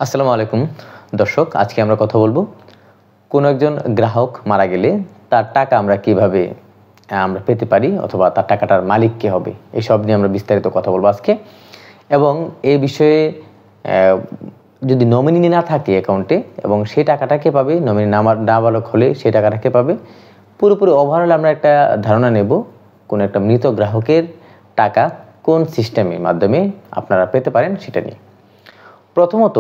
আসসালামু আলাইকুম দর্শক, আজকে আমরা কথা বলবো কোন একজন গ্রাহক মারা গেলে তার টাকা আমরা কিভাবে আমরা পেতে পারি অথবা তার টাকাটার মালিক কে হবে, এই সব নিয়ে আমরা বিস্তারিত কথা বলবো আজকে। এবং এই বিষয়ে যদি নমিনি না থাকে অ্যাকাউন্টে এবং সেই টাকাটা কে পাবে, নমিনি নাবালক হলে সেই টাকাটা কে পাবে, পুরোপুরি ওভারঅল আমরা একটা ধারণা নেব কোন একটা মৃত গ্রাহকের টাকা কোন সিস্টেমের মাধ্যমে আপনারা পেতে পারেন সেটা নিয়ে। প্রথমত,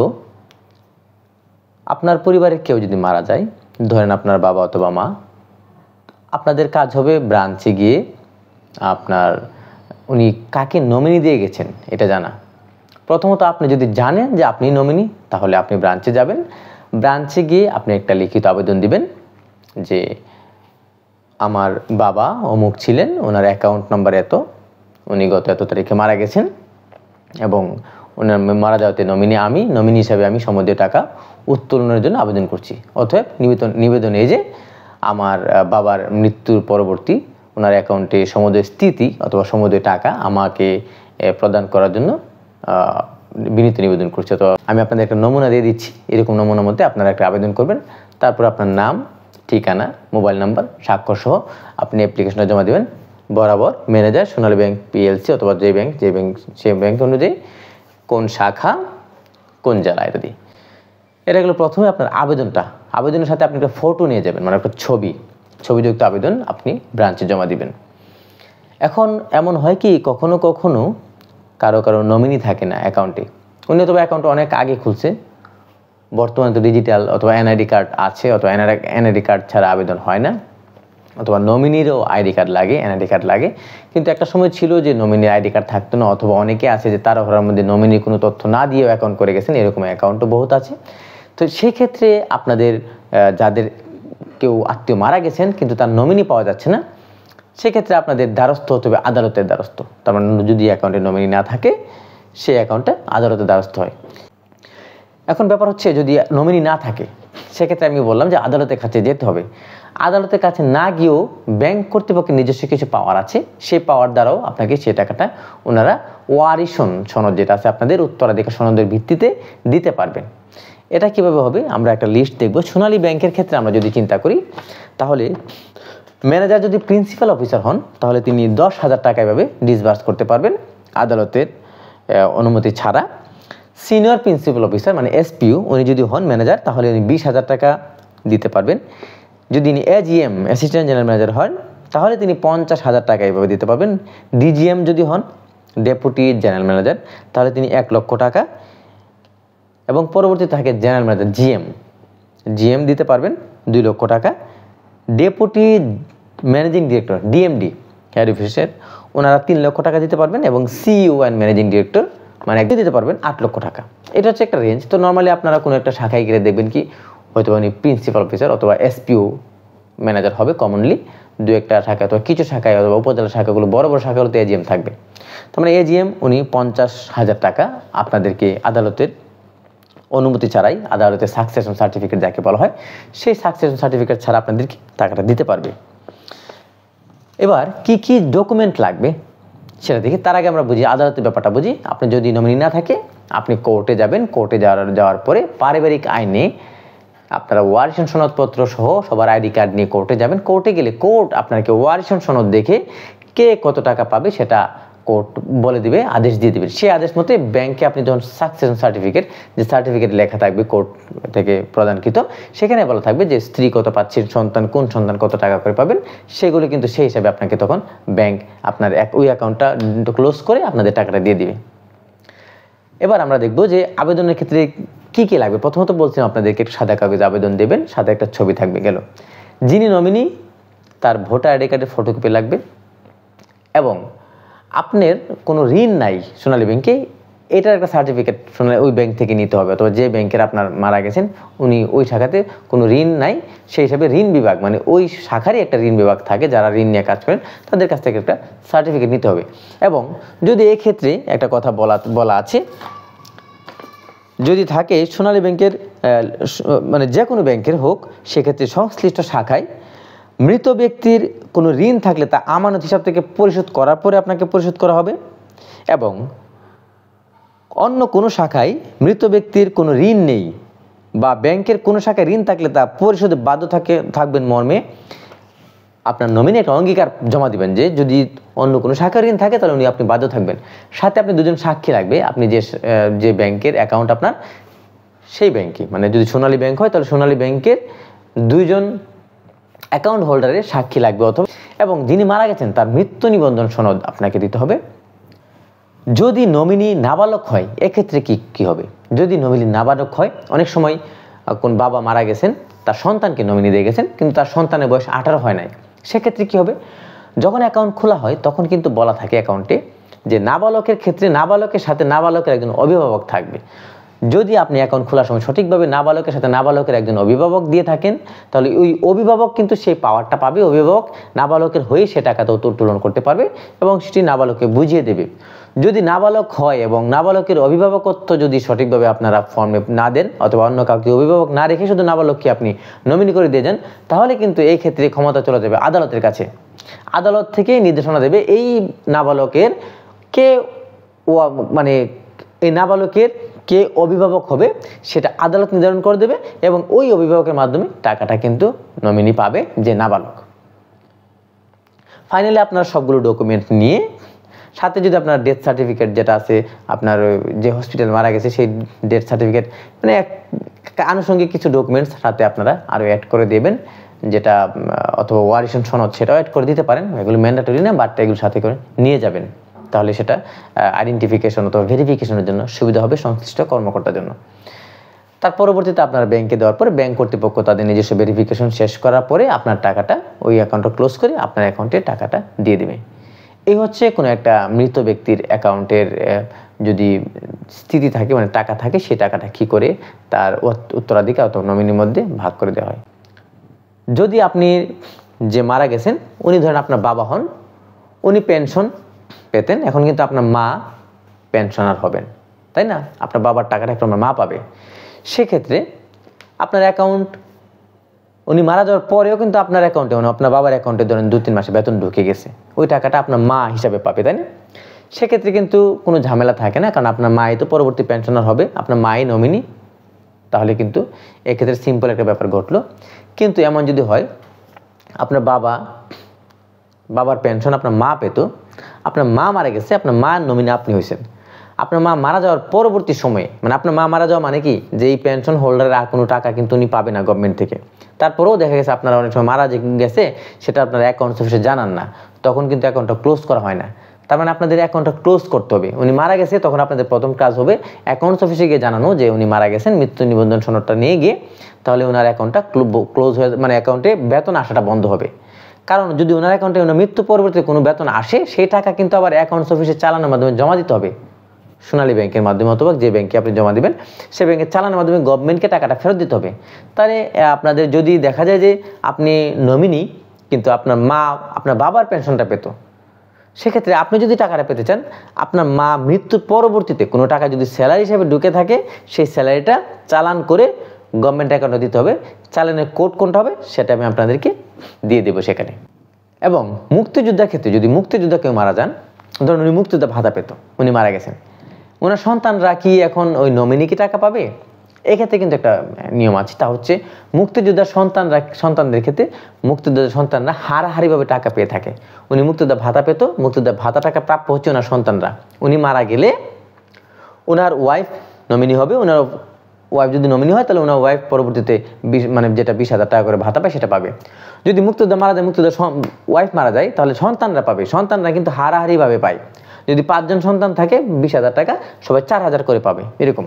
আপনার পরিবারের কেউ যদি মারা যায়, ধরেন আপনার বাবা অথবা মা, আপনাদের কাজ হবে ব্রাঞ্চে গিয়ে আপনার উনি কাকে নমিনি দিয়ে গেছেন এটা জানা। প্রথমত আপনি যদি জানেন যে আপনি নমিনি, তাহলে আপনি ব্রাঞ্চে যাবেন। ব্রাঞ্চে গিয়ে আপনি একটা লিখিত আবেদন দিবেন যে আমার বাবা অমুক ছিলেন, ওনার অ্যাকাউন্ট নাম্বার এত, উনি গত এত তারিখে মারা গেছেন এবং ওনার মারা যাওয়াতে নমিনি হিসাবে আমি সমুদয় টাকা উত্তোলনের জন্য আবেদন করছি। অতএব নিবেদন এই যে আমার বাবার মৃত্যুর পরবর্তী ওনার অ্যাকাউন্টে সমুদয় স্থিতি অথবা সমুদয় টাকা আমাকে প্রদান করার জন্য বিনীত নিবেদন করছি। তো আমি আপনাদের একটা নমুনা দিয়ে দিচ্ছি। এরকম নমুনার মধ্যে আপনারা একটা আবেদন করবেন, তারপর আপনার নাম, ঠিকানা, মোবাইল নাম্বার, স্বাক্ষর সহ আপনি অ্যাপ্লিকেশনটা জমা দেবেন। বরাবর ম্যানেজার সোনালী ব্যাংক পিএলসি অথবা যে ব্যাংক সেই ব্যাংক অনুযায়ী কোন শাখা কোন জেলা এটা দিয়ে। এটা গেলো প্রথমে আপনার আবেদনটা। আবেদনের সাথে আপনি একটা ফটো নিয়ে যাবেন, মানে একটা ছবিযুক্ত আবেদন আপনি ব্রাঞ্চে জমা দিবেন। এখন এমন হয় কি, কখনো কখনো কারো নমিনি থাকে না অ্যাকাউন্টে, উনি অথবা অ্যাকাউন্ট অনেক আগে খুলছে, বর্তমানে তো ডিজিটাল অথবা এনআইডি কার্ড আছে, অথবা এনআইডি কার্ড ছাড়া আবেদন হয় না, অথবা নমিনিরও আইডি কার্ড লাগে, এনআইডি কার্ড লাগে। কিন্তু একটা সময় ছিল যে নমিনির আইডি কার্ড থাকতো না, অথবা অনেকে আছে যে তারা ঘরের মধ্যে নমিনির কোনো তথ্য না দিয়েও অ্যাকাউন্ট করে গেছেন, এরকম অ্যাকাউন্টও বহুত আছে। তো সেই ক্ষেত্রে আপনাদের যাদের কেউ আত্মীয় মারা গেছেন কিন্তু তার নমিনি পাওয়া যাচ্ছে না, সেক্ষেত্রে আপনাদের দ্বারস্থ হতে হবে আদালতের দ্বারস্থ। তার মানে যদি অ্যাকাউন্টে নমিনি না থাকে, সেই অ্যাকাউন্টে আদালতের দ্বারস্থ হয়। এখন ব্যাপার হচ্ছে, যদি নমিনি না থাকে সেক্ষেত্রে আমি বললাম যে আদালতের কাছে যেতে হবে। আদালতের কাছে না গিয়েও ব্যাংক কর্তৃপক্ষের নিজস্ব কিছু পাওয়ার আছে, সেই পাওয়ার দ্বারাও আপনাকে সেই টাকাটা ওনারা ওয়ারিশন সনদ যেটা আছে আপনাদের উত্তরাধিকার সনদের ভিত্তিতে দিতে পারবেন। এটা কিভাবে হবে আমরা একটা লিস্ট দেখব। সোনালী ব্যাংকের ক্ষেত্রে আমরা যদি চিন্তা করি, তাহলে ম্যানেজার যদি প্রিন্সিপাল অফিসার হন, তাহলে তিনি 10,000 টাকা এভাবে ডিসবার্স করতে পারবেন আদালতের অনুমতি ছাড়া। সিনিয়র প্রিন্সিপাল অফিসার মানে এসপিইউ উনি যদি হন ম্যানেজার, তাহলে উনি 20,000 টাকা দিতে পারবেন। যদি ইনি এজিএম অ্যাসিস্ট্যান্ট জেনারেল ম্যানেজার হন, তাহলে তিনি 50,000 টাকা এইভাবে দিতে পারবেন। ডিজিএম যদি হন, ডেপুটি জেনারেল ম্যানেজার, তাহলে তিনি 1 লক্ষ টাকা। এবং পরবর্তীতে থাকে জেনারেল ম্যানেজার জিএম দিতে পারবেন 2 লক্ষ টাকা। Deputy managing director DMD head officer, ওনারা 3 লক্ষ টাকা দিতে পারবেন। এবং সিইও অ্যান্ড ম্যানেজিং ডিরেক্টর মানে একদিন দিতে পারবেন 8 লক্ষ টাকা। এটা হচ্ছে একটা রেঞ্জ। তো নর্মালি আপনারা কোনো একটা শাখায় গেলে দেখবেন কি, হয়তো উনি প্রিন্সিপাল অফিসার অথবা এসপিও ম্যানেজার হবে কমনলি, 2-1টা শাখা অথবা কিছু শাখায় অথবা উপজেলা শাখাগুলো বড় শাখাগুলোতে এজিএম থাকবে। তার মানে এজিএম উনি 50,000 টাকা আপনাদেরকে আদালতের অনুমতি ছাড়াই, আদালতের সাকসেশন সার্টিফিকেট যাকে বলা হয়, সেই সাকসেশন সার্টিফিকেট ছাড়া আপনাদেরকে টাকাটা দিতে পারবে। এবার কি ডকুমেন্ট লাগবে সেটা দেখি। তার আগে আমরা বুঝি আদালতের ব্যাপারটা বুঝি। আপনি যদি নমিনি না থাকে, আপনি কোর্টে যাবেন। কোর্টে যাওয়ার পরে পারিবারিক আইনে আপনারা ওয়ারিশন সনদপত্র সহ সবার আইডি কার্ড নিয়ে কোর্টে যাবেন। কোর্টে গেলে কোর্ট আপনাকে ওয়ারিশন সনদ দেখে কে কত টাকা পাবে সেটা কোর্ট বলে দিবে, আদেশ দিয়ে দিবে। সেই আদেশ মতে ব্যাংকে আপনি যখন সাকসেশন সার্টিফিকেট, যে সার্টিফিকেট লেখা থাকবে কোর্ট থেকে প্রদানকৃত, সেখানে বলা থাকবে যে স্ত্রী কত পাচ্ছেন, কোন সন্তান কত টাকা করে পাবেন, সেগুলো কিন্তু সেই হিসাবে আপনাকে তখন ব্যাংক আপনার ওই অ্যাকাউন্টটা ক্লোজ করে আপনাদের টাকাটা দিয়ে দিবে। এবার আমরা দেখব যে আবেদনের ক্ষেত্রে কি লাগবে। প্রথমত বলছিলাম আপনাদেরকে একটা সাদা কাগজে আবেদন দেবেন, সাদা একটা ছবি থাকবে গেল। যিনি নমিনি তার ভোটার আইডি কার্ডের ফটোকপি লাগবে। এবং আপনার কোনো ঋণ নাই সোনালী ব্যাংকে, এটার একটা সার্টিফিকেট ওই ব্যাংক থেকে নিতে হবে, অথবা যে ব্যাংকের আপনার মারা গেছেন উনি ওই শাখাতে কোনো ঋণ নাই, সেই হিসাবে ঋণ বিভাগ মানে ওই শাখারই একটা ঋণ বিভাগ থাকে, যারা ঋণ নিয়ে কাজ করেন তাদের কাছ থেকে একটা সার্টিফিকেট নিতে হবে। এবং যদি এই ক্ষেত্রে একটা কথা বলা আছে, যদি থাকে সোনালী ব্যাংকের মানে যে কোনো ব্যাংকের হোক, সেক্ষেত্রে সংশ্লিষ্ট শাখায় মৃত ব্যক্তির কোনো ঋণ থাকলে তা আমানত হিসাব থেকে পরিশোধ করার পরে আপনাকে পরিশোধ করা হবে। এবং অন্য কোনো শাখায় মৃত ব্যক্তির কোনো ঋণ নেই বা ব্যাংকের কোনো শাখায় ঋণ থাকলে তা পরিশোধে বাধ্য থাকবেন মর্মে আপনার নমিনি একটা অঙ্গীকার জমা দিবেন যে যদি অন্য কোনো শাখার ঋণ থাকে তাহলে আপনি বাধ্য থাকবেন। সাথে আপনি দুজন সাক্ষী লাগবে, আপনি যে ব্যাংকের অ্যাকাউন্ট আপনার সেই ব্যাংকে, মানে যদি সোনালী ব্যাংক হয় তাহলে সোনালী ব্যাংকের দুইজন অ্যাকাউন্ট হোল্ডারের সাক্ষী লাগবে অথবা এবং যিনি মারা গেছেন তার মৃত্যু নিবন্ধন সনদ আপনাকে দিতে হবে। যদি নমিনি নাবালক হয় এক্ষেত্রে কি হবে? যদি নমিনি নাবালক হয়, অনেক সময় কোন বাবা মারা গেছেন, তার সন্তানকে নমিনি দিয়ে গেছেন কিন্তু তার সন্তানের বয়স 18 হয় নাই, সেক্ষেত্রে কি হবে? যখন অ্যাকাউন্ট খোলা হয় তখন কিন্তু বলা থাকে অ্যাকাউন্টে যে নাবালকের ক্ষেত্রে নাবালকের সাথে নাবালকের একজন অভিভাবক থাকবে। যদি আপনি অ্যাকাউন্ট খোলার সময় সঠিকভাবে নাবালকের সাথে নাবালকের একজন অভিভাবক দিয়ে থাকেন তাহলে ওই অভিভাবক কিন্তু সেই পাওয়ারটা পাবে, অভিভাবক নাবালকের হয়ে সে টাকাটা উত্তোলন করতে পারবে এবং সেটি নাবালককে বুঝিয়ে দেবে। যদি নাবালক হয় এবং নাবালকের অভিভাবকত্ব যদি সঠিকভাবে আপনারা ফর্মে না দেন অথবা অন্য কাউকে অভিভাবক না রেখে শুধু নাবালককে আপনি নমিনি করে দিয়ে যান, তাহলে কিন্তু এই ক্ষেত্রে ক্ষমতা চলে যাবে আদালতের কাছে। আদালত থেকে নির্দেশনা দেবে এই নাবালকের কে মানে এই নাবালকের কে অভিভাবক হবে সেটা আদালত নির্ধারণ করে দেবে এবং ওই অভিভাবকের মাধ্যমে টাকাটা কিন্তু নমিনি পাবে যে নাবালক। ফাইনালি আপনার সবগুলো ডকুমেন্ট নিয়ে সাথে যদি আপনার ডেথ সার্টিফিকেট যেটা আছে, আপনার যে হসপিটাল মারা গেছে সেই ডেথ সার্টিফিকেট, মানে আনুষঙ্গিক কিছু ডকুমেন্টস সাথে আপনারা আরও অ্যাড করে দেবেন, যেটা অথবা ওয়ারিশন সনদ সেটাও অ্যাড করে দিতে পারেন। এগুলো ম্যান্ডেটরি না, বাট এগুলো সাথে করে নিয়ে যাবেন, তাহলে সেটা আইডেন্টিফিকেশন অথবা ভেরিফিকেশনের জন্য সুবিধা হবে সংশ্লিষ্ট কর্মকর্তার জন্য। তার পরবর্তীতে আপনার ব্যাংকে দেওয়ার পরে ব্যাংক কর্তৃপক্ষ তাদের নিজস্ব ভেরিফিকেশন শেষ করার পরে আপনার টাকাটা ওই অ্যাকাউন্টটা ক্লোজ করে আপনার অ্যাকাউন্টে টাকাটা দিয়ে দেবে। এই হচ্ছে কোনো একটা মৃত ব্যক্তির অ্যাকাউন্টের যদি স্থিতি থাকে, মানে টাকা থাকে, সেই টাকাটা কী করে তার উত্তরাধিকার অথবা নমিনির মধ্যে ভাগ করে দেওয়া হয়। যদি আপনি যে মারা গেছেন উনি ধরেন আপনার বাবা হন, উনি পেনশন পেতেন, এখন কিন্তু আপনার মা পেনশনার হবেন, তাই না? আপনার বাবার টাকাটা এখন আপনার মা পাবে। সেক্ষেত্রে আপনার অ্যাকাউন্ট উনি মারা যাওয়ার পরেও কিন্তু আপনার অ্যাকাউন্টে, মানে আপনার বাবার অ্যাকাউন্টে ধরেন 2-3 মাসে বেতন ঢুকে গেছে, ওই টাকাটা আপনার মা হিসাবে পাবে, তাই না? সেক্ষেত্রে কিন্তু কোনো ঝামেলা থাকে না, কারণ আপনার মাই তো পরবর্তী পেনশনার হবে, আপনার মাই নমিনি, তাহলে কিন্তু এক্ষেত্রে সিম্পল একটা ব্যাপার ঘটলো। কিন্তু এমন যদি হয় আপনার বাবার পেনশন আপনার মা পেত, আপনার মা মারা গেছে, আপনার মা নমিনি আপনি হয়েছেন, আপনার মা মারা যাওয়ার পরবর্তী সময়ে, মানে আপনার মা মারা যাওয়া মানে কি যে এই পেনশন হোল্ডারের আর কোনো টাকা কিন্তু উনি পাবে না গভর্নমেন্ট থেকে। তারপরেও দেখা গেছে আপনারা অনেক সময় মারা গেছে সেটা আপনার অ্যাকাউন্টস অফিসে জানান না, তখন কিন্তু অ্যাকাউন্টটা ক্লোজ করা হয় না। তার মানে আপনাদের অ্যাকাউন্টটা ক্লোজ করতে হবে। উনি মারা গেছে তখন আপনাদের প্রথম কাজ হবে অ্যাকাউন্টস অফিসে গিয়ে জানানো যে উনি মারা গেছেন, মৃত্যু নিবন্ধন সনদটা নিয়ে গিয়ে, তাহলে ওনার অ্যাকাউন্টটা ক্লোজ হয়ে, মানে অ্যাকাউন্টে বেতন আসাটা বন্ধ হবে। কারণ যদি ওনার অ্যাকাউন্টে ওনার মৃত্যু পরবর্তীতে কোনো বেতন আসে সেই টাকা কিন্তু আবার অ্যাকাউন্টস অফিসে চালানোর মাধ্যমে জমা দিতে হবে, সোনালী ব্যাংকের মাধ্যমে অথবা যে ব্যাংকে আপনি জমা দিবেন সেই ব্যাংকে চালানোর মাধ্যমে গভর্নমেন্টকে টাকাটা ফেরত দিতে হবে। তাহলে আপনাদের যদি দেখা যায় যে আপনি নমিনি কিন্তু আপনার মা আপনার বাবার পেনশনটা পেত, সেক্ষেত্রে আপনি যদি টাকাটা পেতে চান, আপনার মা মৃত্যুর পরবর্তীতে কোনো টাকা যদি স্যালারি হিসেবে ঢুকে থাকে সেই স্যালারিটা চালান করে গভর্নমেন্ট অ্যাকাউন্টে দিতে হবে। চালানের কোড কোনটা হবে সেটা আমি আপনাদেরকে দিয়ে দেবো সেখানে। এবং মুক্তিযোদ্ধার ক্ষেত্রে যদি মুক্তিযোদ্ধা কেউ মারা যান, ধরুন উনি মুক্তিযোদ্ধা ভাতা পেত, উনি মারা গেছেন, ওনার সন্তানরা কি এখন ওই নমিনি কি টাকা পাবে? এক্ষেত্রে কিন্তু একটা নিয়ম আছে, তা হচ্ছে মুক্তিযোদ্ধার সন্তানদের ক্ষেত্রে মুক্তিযোদ্ধার সন্তানরা হারাহারিভাবে টাকা পেয়ে থাকে। উনি মুক্তিযোদ্ধা ভাতা পেত, মুক্তিযোদ্ধা ভাতা টাকা প্রাপ্য হচ্ছে ওনার সন্তানরা। উনি মারা গেলে ওনার ওয়াইফ নমিনি হবে, ওনার ওয়াইফ যদি নমিনি হয় তাহলে ওনার ওয়াইফ পরবর্তীতে মানে যেটা 20,000 টাকা করে ভাতা পায় সেটা পাবে। যদি মুক্তিযোদ্ধা মারা যায়, মুক্তিযোদ্ধা ওয়াইফ মারা যায়, তাহলে সন্তানরা পাবে, সন্তানরা কিন্তু হারাহারিভাবে পায়। যদি 5 জন সন্তান থাকে 20,000 টাকা, সবাই 4,000 করে পাবে, এরকম।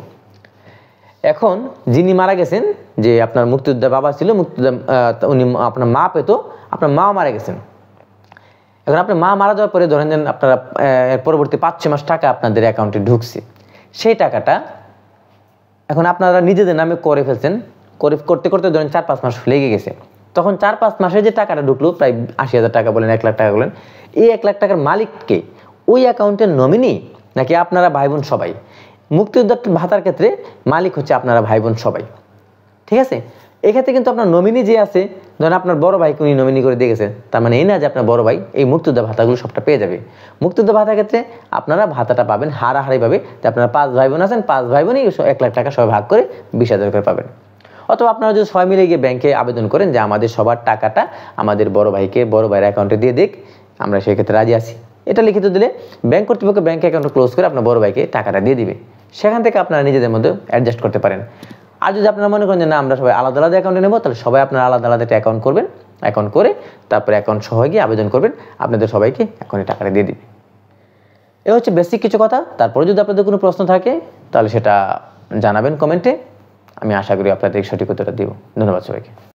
এখন যিনি মারা গেছেন, যে আপনার মুক্তিযোদ্ধা বাবা ছিল, মুক্তিযোদ্ধা উনি আপনার মা পেত, আপনার মা মারা গেছেন, এখন আপনার মা মারা যাওয়ার পরে ধরেন আপনারা পরবর্তী 5-6 মাস টাকা আপনাদের অ্যাকাউন্টে ঢুকছে, সেই টাকাটা এখন আপনারা নিজেদের নামে করে ফেলছেন, করতে করতে ধরেন 4-5 মাস লেগে গেছে, তখন 4-5 মাসে যে টাকাটা ঢুকলো প্রায় 80,000 টাকা বলেন, 1 লাখ টাকা বলেন, এই 1 লাখ টাকার মালিককে ওই অ্যাকাউন্টের নমিনি নাকি আপনারা ভাই বোন সবাই? মুক্তিযোদ্ধা ভাতার ক্ষেত্রে মালিক হচ্ছে আপনারা ভাই বোন সবাই, ঠিক আছে? এক্ষেত্রে কিন্তু আপনার নমিনি যে আছে, ধরেন আপনার বড় ভাইকে উনি নমিনি করে দিয়ে গেছেন, তার মানে এই না যে আপনার বড় ভাই এই মুক্তিযোদ্ধা ভাতাগুলো সবটা পেয়ে যাবে। মুক্তিযোদ্ধা ভাতার ক্ষেত্রে আপনারা ভাতাটা পাবেন হারাহারিভাবে, যে আপনারা 5 ভাই বোন আছেন, 5 ভাই বোনই 1 লাখ টাকা সবাই ভাগ করে 20,000 করে পাবেন। অথবা আপনারা যদি সবাই মিলে গিয়ে ব্যাংকে আবেদন করেন যে আমাদের সবার টাকাটা আমাদের বড় ভাইকে বড় ভাইয়ের অ্যাকাউন্টে দিয়ে দিক, আমরা সেই ক্ষেত্রে রাজি আছি, এটা লিখিত দিলে ব্যাংক কর্তৃপক্ষ ব্যাংক অ্যাকাউন্ট ক্লোজ করে আপনার বড় ভাইকে টাকাটা দিয়ে দিবে। সেখান থেকে আপনারা নিজেদের মধ্যে অ্যাডজাস্ট করতে পারেন। আর যদি আপনারা মনে করেন যে না আমরা সবাই আলাদা আলাদা অ্যাকাউন্টে নেবো, তাহলে সবাই আপনারা আলাদা আলাদা একটা অ্যাকাউন্ট করবেন, অ্যাকাউন্ট করে তারপরে অ্যাকাউন্ট সহ গিয়ে আবেদন করবেন, আপনাদের সবাইকে অ্যাকাউন্টে টাকাটা দিয়ে দিবে। এ হচ্ছে বেসিক কিছু কথা। তারপরে যদি আপনাদের কোনো প্রশ্ন থাকে তাহলে সেটা জানাবেন কমেন্টে, আমি আশা করি আপনাদের সঠিক উত্তরটা দিব। ধন্যবাদ সবাইকে।